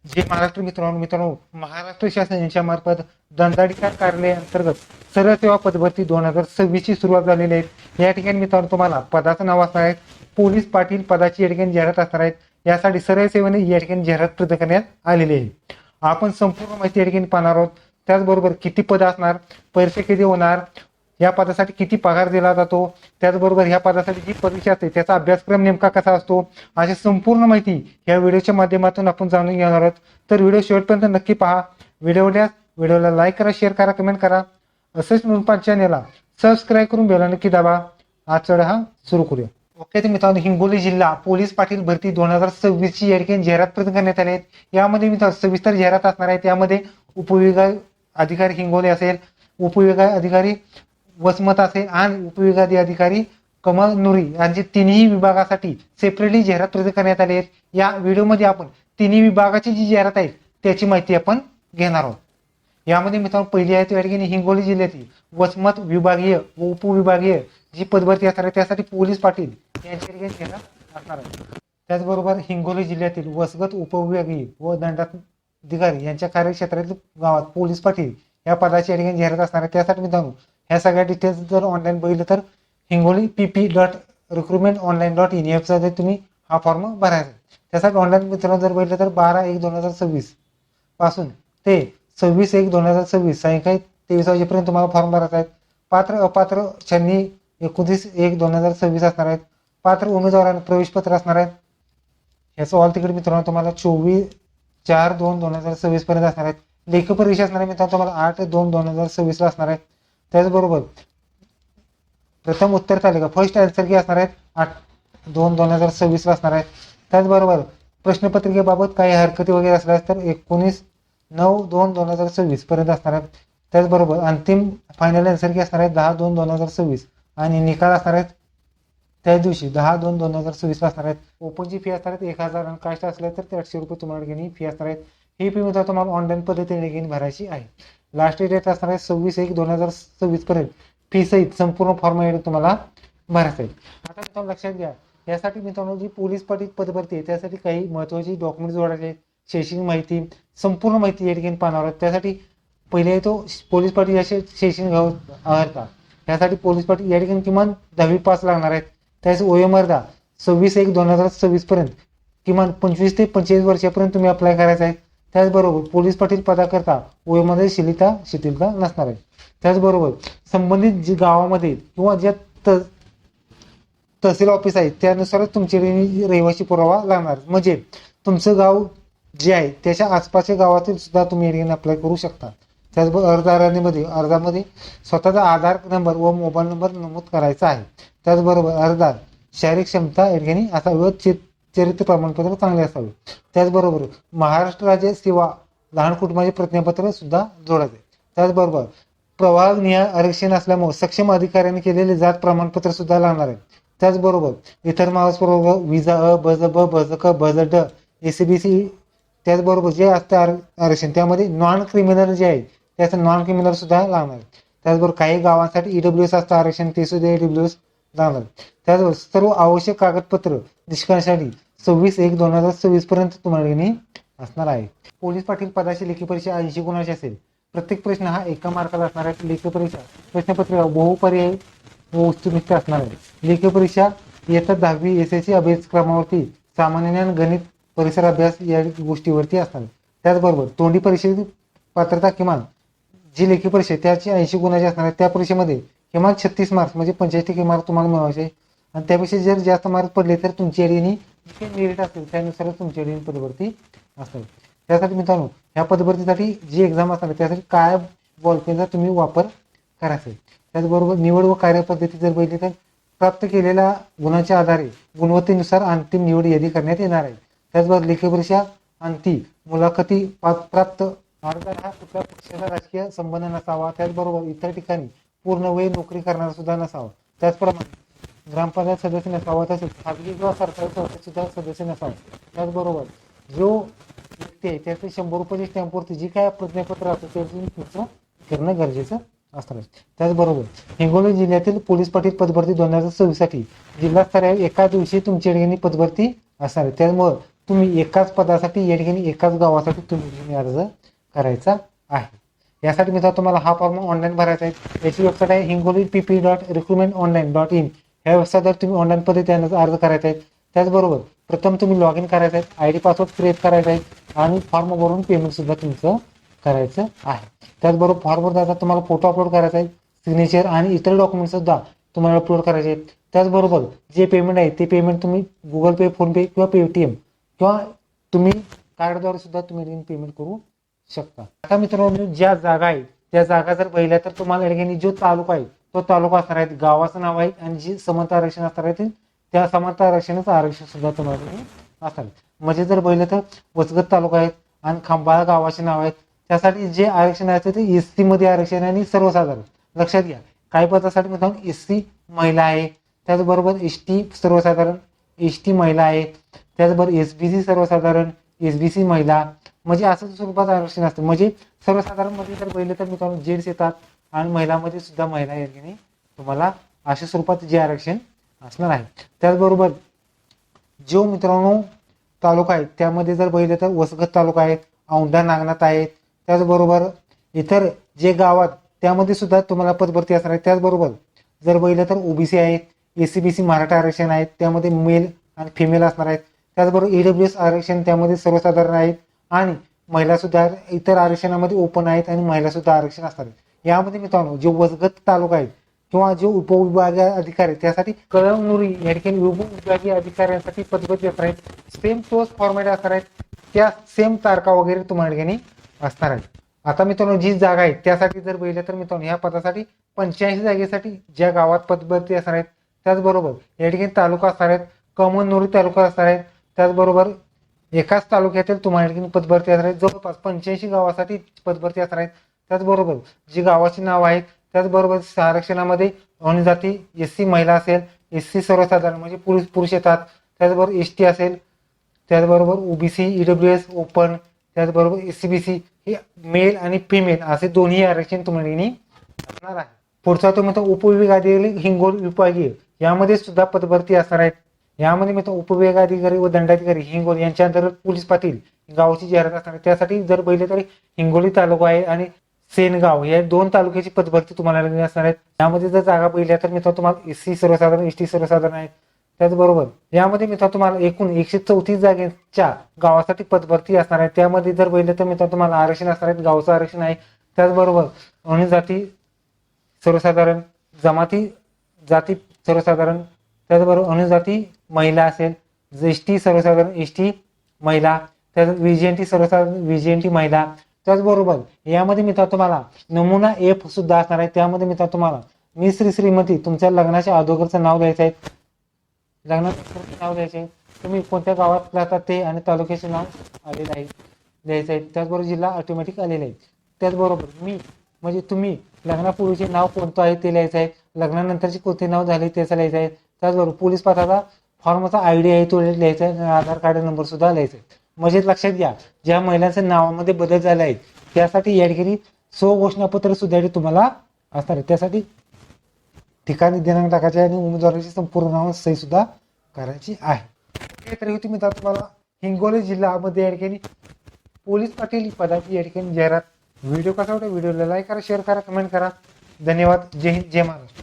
जे महाराष्ट्र मित्रांनो महाराष्ट्र शासन यांच्या मार्फत दंडाधिकारी कार्यालय अंतर्गत सरळ सेवा पदभरती 2026 ची सुरुवात झालेली आहे। या ठिकाणी मित्रांनो तुम्हाला पदाचं नाव असणार आहे पोलीस पाटील पदाची या ठिकाणी जाहिरात असणार आहे। यासाठी सरळ सेवेने या ठिकाणी जाहिरात प्रसिद्ध करण्यात आलेली आहे। आपण संपूर्ण माहिती या ठिकाणी पाहणार आहोत। त्याचबरोबर किती पद असणार, परीक्षा कधी होणार, या पदासाठी किती पगार दिला जातो, त्याचबरोबर ह्या पदासाठी जी परीक्षा असते त्याचा अभ्यासक्रम नेमका कसा असतो, अशी संपूर्ण माहिती या व्हिडिओच्या माध्यमातून आपण जाणून घेणार आहोत। तर व्हिडिओ शेवटपर्यंत नक्की पहा। व्हिडिओला लाईक करा, शेअर करा, कमेंट करा। असंच नोंदपाल चॅनेलला सबस्क्राईब करून बेल नक्की दाबा। आजचा हा सुरू करूया। ओके तर मित्रांनो, हिंगोली जिल्हा पोलीस पाटील भरती 2026 ची या ठिकाणी जाहिरात प्रसिद्ध करण्यात आली आहे। यामध्ये मित्रांनो सविस्तर जाहिरात असणार आहे। त्यामध्ये उपविभाग अधिकारी हिंगोली असेल, उपविभाग अधिकारी वसमत असेल आणि उपविभागीय अधिकारी कमल नुरी यांची तिन्ही विभागासाठी सेपरेटली जाहिरात प्रसिद्ध करण्यात आली आहे। या व्हिडिओमध्ये आपण तिन्ही विभागाची जी जाहिरात आहे त्याची माहिती आपण घेणार आहोत। यामध्ये मित्रांनो पहिली आहे त्या ठिकाणी हिंगोली जिल्ह्यातील वसमत विभागीय व उपविभागीय जी पदभरती असणार आहे त्यासाठी पोलीस पाटील यांची जाहिरात असणार आहे। त्याचबरोबर हिंगोली जिल्ह्यातील वसगत उपविभागीय व दंडाधिकारी यांच्या कार्यक्षेत्रातील गावात पोलीस पाटील या पदाची या ठिकाणी जाहिरात असणार आहे। त्यासाठी मित्रांनो ह्या सगळ्या डिटेल्स जर ऑनलाईन बघितलं तर हिंगोली pp.recruitmentonline.in या वेबसाईटवर तुम्ही हा फॉर्म भरायचा। त्यासाठी ऑनलाईन मित्रांनो जर बघितलं तर 12/1/2026 पासून ते 26/1/2026 सायंकाळी 23 वाजेपर्यंत तुम्हाला फॉर्म भरायचा आहे। पात्र अपात्र छाननी 29/1/2026 असणार आहेत। पात्र उमेदवारांना प्रवेश पत्र असणार आहे। याचं ऑल तिकीट मित्रांनो तुम्हाला 24/4/2026 पर्यंत असणार आहेत। लेखी परीक्षा असणार आहे मित्रांनो तुम्हाला 8/2/2026 ला असणार आहे। त्याचबरोबर प्रथम उत्तर तालिका फर्स्ट आन्सर की असणार आहेत 8/2/2026 ला असणार आहे। त्याचबरोबर प्रश्नपत्रिकेबाबत काही हरकती वगैरे असल्यास तर 19/9/2026 पर्यंत असणार आहे। त्याचबरोबर अंतिम फायनल आन्सर की असणार आहे 10/2/2026 आणि निकाल असणार आहेत त्या दिवशी 10/2/2026 ला असणार आहेत। ओपनची फी असणार आहे 1000 आणि कास्ट असले तर 800 रुपये तुम्हाला घेणे फी असणार आहे। ही फी मित्रांनो तुम्हाला ऑनलाईन पद्धतीने घेऊन भरायची आहे। लास्ट डेट असणार आहे 26/1/2026 पर्यंत फी सहित संपूर्ण फॉर्म तुम्हाला भरायचा आहे। आता मित्रांनो लक्षात घ्या, यासाठी मित्रांनो जी पोलीस पाटील पदभरती आहे त्यासाठी काही महत्त्वाची डॉक्युमेंट जोडायचे, शैक्षणिक माहिती, संपूर्ण माहिती या ठिकाणी पाहणार आहोत। त्यासाठी पहिले तो पोलीस पाटील याचे शैक्षणिक अर्हता, यासाठी पोलीस पाटील या ठिकाणी किमान 10वी पास लागणार आहेत। त्याच वयोमर्यादा 26/1/2026 पर्यंत किमान 25 ते 45 वर्षापर्यंत तुम्ही अप्लाय करायचा आहे। त्याचबरोबर पोलीस पाटील पदाकरता वयोमध्ये शिथिलता नसणार आहे। त्याचबरोबर संबंधित जी गावामध्ये किंवा ज्या तहसील ऑफिस आहे त्यानुसारच तुमचे रहिवासी पुरावा लागणार। म्हणजे तुमचं गाव जे आहे त्याच्या आसपासच्या गावातील सुद्धा तुम्ही अप्लाय करू शकता। त्याचबरोबर अर्जामध्ये स्वतःचा आधार नंबर व मोबाईल नंबर नमूद करायचा आहे। त्याचबरोबर अर्जदार शारीरिक क्षमता या ठिकाणी असावी, चरित्र प्रमाणपत्र चांगले असावे। त्याचबरोबर महाराष्ट्र राज्य सेवा लहान कुटुंबाचे प्रतिज्ञापत्र सुद्धा जोडायचे। त्याचबरोबर प्रवाहनिहाय आरक्षण असल्यामुळे सक्षम अधिकाऱ्यांनी केलेले जात प्रमाणपत्र सुद्धा लागणार आहे। त्याचबरोबर इतर मागासवर्ग विजा अ ब ब ब क ब ड एसीबीसी त्याचबरोबर जे असतं आरक्षण त्यामध्ये नॉन क्रिमिनल जे आहे त्याचं नॉन क्रिमिनल सुद्धा लागणार आहे। त्याचबरोबर काही गावांसाठी ईडब्ल्यूएस असतं आरक्षण ते सुद्धा ईडब्ल्यूएस लागणार। त्याचबरोबर सर्व आवश्यक कागदपत्र निष्कर्षासाठी 26/1/2026 पर्यंत तुम्हाला असणार आहे। पोलीस पाटील पदाची लेखी परीक्षा 80 गुणांची असेल। प्रत्येक प्रश्न हा एका मार्काला असणार आहे। लेखी परीक्षा प्रश्नपत्रिका बहुपर्यायी व वस्तुनिष्ठ असणार आहे। लेखी परीक्षा इयत्ता 10वी SSC अभ्यासक्रमावरती सामान्य ज्ञान, गणित, परिसर अभ्यास या गोष्टीवरती असणार आहे। त्याचबरोबर तोंडी परीक्षेची पात्रता किमान जी लेखी परीक्षा त्याची 80 गुणांची असणार आहे। त्या परीक्षेमध्ये किमान 36 मार्क्स म्हणजे 85% मार्क तुम्हाला मिळवायचे आणि त्यापेक्षा जर जास्त मार्क पडले तर तुमची मेरिट असेल त्यानुसार तुमची पदभरती असते। त्यासाठी मित्रांनो ह्या पदभरतीसाठी जी एक्झाम असणार त्यासाठी काय बॉलपेनचा तुम्ही वापर करायचा आहे। त्याचबरोबर निवड व कार्यपद्धती जर बघितली तर प्राप्त केलेल्या गुणांच्या आधारे गुणवत्तेनुसार अंतिम निवड यादी करण्यात येणार आहे। त्याचबरोबर लेखी परीक्षा अंती मुलाखती प्राप्त अर्जदार हा कुठल्या पक्षाचा राजकीय संबंध नसावा। त्याचबरोबर इतर ठिकाणी पूर्ण वेळ नोकरी करणारा सुद्धा नसावा। त्याचप्रमाणे ग्रामपंचायत सदस्य नसावा, तसेच खाजगी किंवा सरकारी संस्थेत सुद्धा सदस्य नसावा। त्याचबरोबर जो व्यक्ती आहे त्याचे 100 रुपयाच्या स्टॅम्पवरती जी काय प्रतिज्ञापत्र असतं त्याचं करणं गरजेचं असणार आहे। त्याचबरोबर हिंगोली जिल्ह्यातील पोलीस पाटील पदभरती 2026 साठी जिल्हास्तरावर एका दिवशी तुमच्या ठिकाणी पदभरती असणार आहे। त्यामुळे तुम्ही एकाच पदासाठी या ठिकाणी एकाच गावासाठी तुम्ही अर्ज करायचा आहे. यासाठी मित्रांनो तुम्हाला हा फॉर्म ऑनलाईन भरायचा आहे. याची वेबसाईट आहे hingoli.pp.recruitmentonline.in. या वेबसाईटवर तुम्ही ऑनलाईन पद्धतीने अर्ज करायचा आहे. त्याचबरोबर प्रथम तुम्ही लॉग इन करायचं आहे, आय डी पासवर्ड क्रिएट करायचा आहे आणि फॉर्म भरून पेमेंट सुद्धा तुमचं करायचं आहे. त्याचबरोबर फॉर्मवर जाता तुम्हाला फोटो अपलोड करायचा आहे, सिग्नेचर आणि इतर डॉक्युमेंट सुद्धा तुम्हाला अपलोड करायचे आहेत. त्याचबरोबर जे पेमेंट आहे ते पेमेंट तुम्ही गुगल पे, फोनपे किंवा पेटीएम किंवा तुम्ही कार्डद्वारे सुद्धा तुम्ही पेमेंट करू शकता. आता मित्रांनो ज्या जागा आहे त्या जागा जर पाहिल्या तर तुम्हाला या ठिकाणी जो तालुका आहे तो तालुका असणार आहे, गावाचं नाव आहे आणि जी समांतर आरक्षण असणार आहे त्या समांतर आरक्षणाचं आरक्षण सुद्धा तुम्हाला असणार. म्हणजे जर पाहिलं तर वसगत तालुका आहे आणि खंबाळा गावाचे नाव आहेत. त्यासाठी जे आरक्षण आहे ते एससी मध्ये आरक्षण आणि सर्वसाधारण लक्षात घ्या. काही पदासाठी मित्रांनो एससी महिला आहे, त्याचबरोबर एसटी सर्वसाधारण एसटी महिला आहे, त्याचबरोबर एसबीसी सर्वसाधारण एसबीसी महिला, म्हणजे असं स्वरूपात आरक्षण असतं. म्हणजे सर्वसाधारण मध्ये जर पाहिलं तर मित्रांनो जेंट्स येतात आणि महिलांमध्ये सुद्धा महिला या ठिकाणी तुम्हाला अशा स्वरूपात जे आरक्षण असणार आहे. त्याचबरोबर जो मित्रांनो तालुका आहे त्यामध्ये जर पाहिलं तर वसगत तालुका आहे, औंढा नागनाथ आहेत, त्याचबरोबर इतर जे गावात त्यामध्ये सुद्धा तुम्हाला पदभरती असणार आहे. त्याचबरोबर जर पाहिलं तर ओबीसी आहेत, एसीबीसी मराठा आरक्षण आहेत, त्यामध्ये मेल आणि फिमेल असणार आहेत. त्याचबरोबर ईडब्ल्यूएस आरक्षण त्यामध्ये सर्वसाधारण आहेत आणि महिला सुद्धा इतर आरक्षणामध्ये ओपन आहेत आणि महिला सुद्धा आरक्षण असणार आहे. यामध्ये मित्रांनो जो वसगत तालुका आहे किंवा जो उपविभागीय अधिकारी त्यासाठी कळमनुरी या ठिकाणी उपविभागीय अधिकाऱ्यांसाठी पदभरती असणार आहेत. सेम तोच फॉर्मॅट असणार आहेत, त्या सेम तारखा वगैरे तुम्हाला ठिकाणी असणार आहेत. आता मित्रांनो जी जागा आहे त्यासाठी जर पाहिलं तर मित्रांनो ह्या पदासाठी 85 जागेसाठी ज्या गावात पदभरती असणार आहेत, त्याचबरोबर या ठिकाणी तालुका असणार आहेत, कळमनुरी तालुका असणार आहेत, त्याचबरोबर एकाच तालुक्यातील तुम्हाला ठिकाणी पदभरती असणार आहेत. जवळपास 85 गावासाठी पदभरती असणार आहेत. त्याचबरोबर जी गावाची नाव आहेत, त्याचबरोबर आरक्षणामध्ये अनुजाती एससी महिला असेल, एससी सर्वसाधारण म्हणजे पुरुष येतात, त्याचबरोबर एसटी असेल, त्याचबरोबर ओबीसी ईडब्ल्यूएस ओपन, त्याचबरोबर एससीबीसी हे मेल आणि फिमेल असे दोन्ही आरक्षण तुम्हाला असणार आहे. पुढचा तो म्हणतो उपविभागाधिकारी हिंगोली विभागीय यामध्ये सुद्धा पदभरती असणार आहेत. यामध्ये मित्र उपविभागाधिकारी व दंडाधिकारी हिंगोली यांच्या अंतर्गत पोलीस पाटील गावाची जाहिरात असणार आहे. त्यासाठी जर पहिले तरी हिंगोली तालुका आहे आणि सेनगाव या दोन तालुक्याची पदभरती तुम्हाला असणार आहेत. यामध्ये जर जागा पहिल्या तर मित्र तुम्हाला एससी सर्वसाधारण एसटी सर्वसाधारण आहेत. त्याचबरोबर यामध्ये मित्र तुम्हाला एकूण 134 जागेच्या गावासाठी पदभरती असणार आहे. त्यामध्ये जर पहिले तर मित्र तुम्हाला आरक्षण असणार आहे, गावचं आरक्षण आहे. त्याचबरोबर अनुजाती सर्वसाधारण, जमाती जाती सर्वसाधारण, त्याचबरोबर अनुजाती महिला असेल, एसटी सर्वसाधारण एसटी महिला, त्याच व्हीजीएनटी सर्वसाधारण व्हीजीएनटी महिला. त्याचबरोबर यामध्ये मित्र तुम्हाला नमुना एफ सुद्धा असणार आहे. त्यामध्ये मित्र तुम्हाला मी श्रीमती तुमच्या लग्नाच्या अगोदरचं नाव द्यायचं आहे, लग्नाचं नाव द्यायचे, तुम्ही कोणत्या गावात राहतात ते आणि तालुक्याचे नाव आलेलं आहे द्यायचं आहे. त्याचबरोबर जिल्हा ऑटोमॅटिक आलेला आहे. त्याचबरोबर मी म्हणजे तुम्ही लग्नापूर्वीचे नाव कोणतं आहे ते लिहायचं आहे, लग्नानंतरचे कोणते नाव झाले त्याचं लिहायचं आहे. त्याचबरोबर पोलीस पाठाचा फॉर्मचा आयडी आहे तो लिहायचा आहे, आधार कार्ड नंबर सुद्धा लिहायचा आहे. म्हणजे लक्षात घ्या ज्या महिलांच्या नावामध्ये बदल झाले आहेत त्यासाठी या ठिकाणी स्वघोषणापत्र सुद्धा तुम्हाला असणार आहे. त्यासाठी ठिकाणी दिनांक टाकायचे आणि उमेदवाराची संपूर्ण नाव सही सुद्धा करायची आहे. तर होती मित्रांनो तुम्हाला हिंगोली जिल्ह्यामध्ये या ठिकाणी पोलीस पाटील पदाची या ठिकाणी जाहिरात. व्हिडिओ कसा वाटला व्हिडिओला लाईक करा, शेअर करा, कमेंट करा. धन्यवाद. जय हिंद, जय महाराष्ट्र.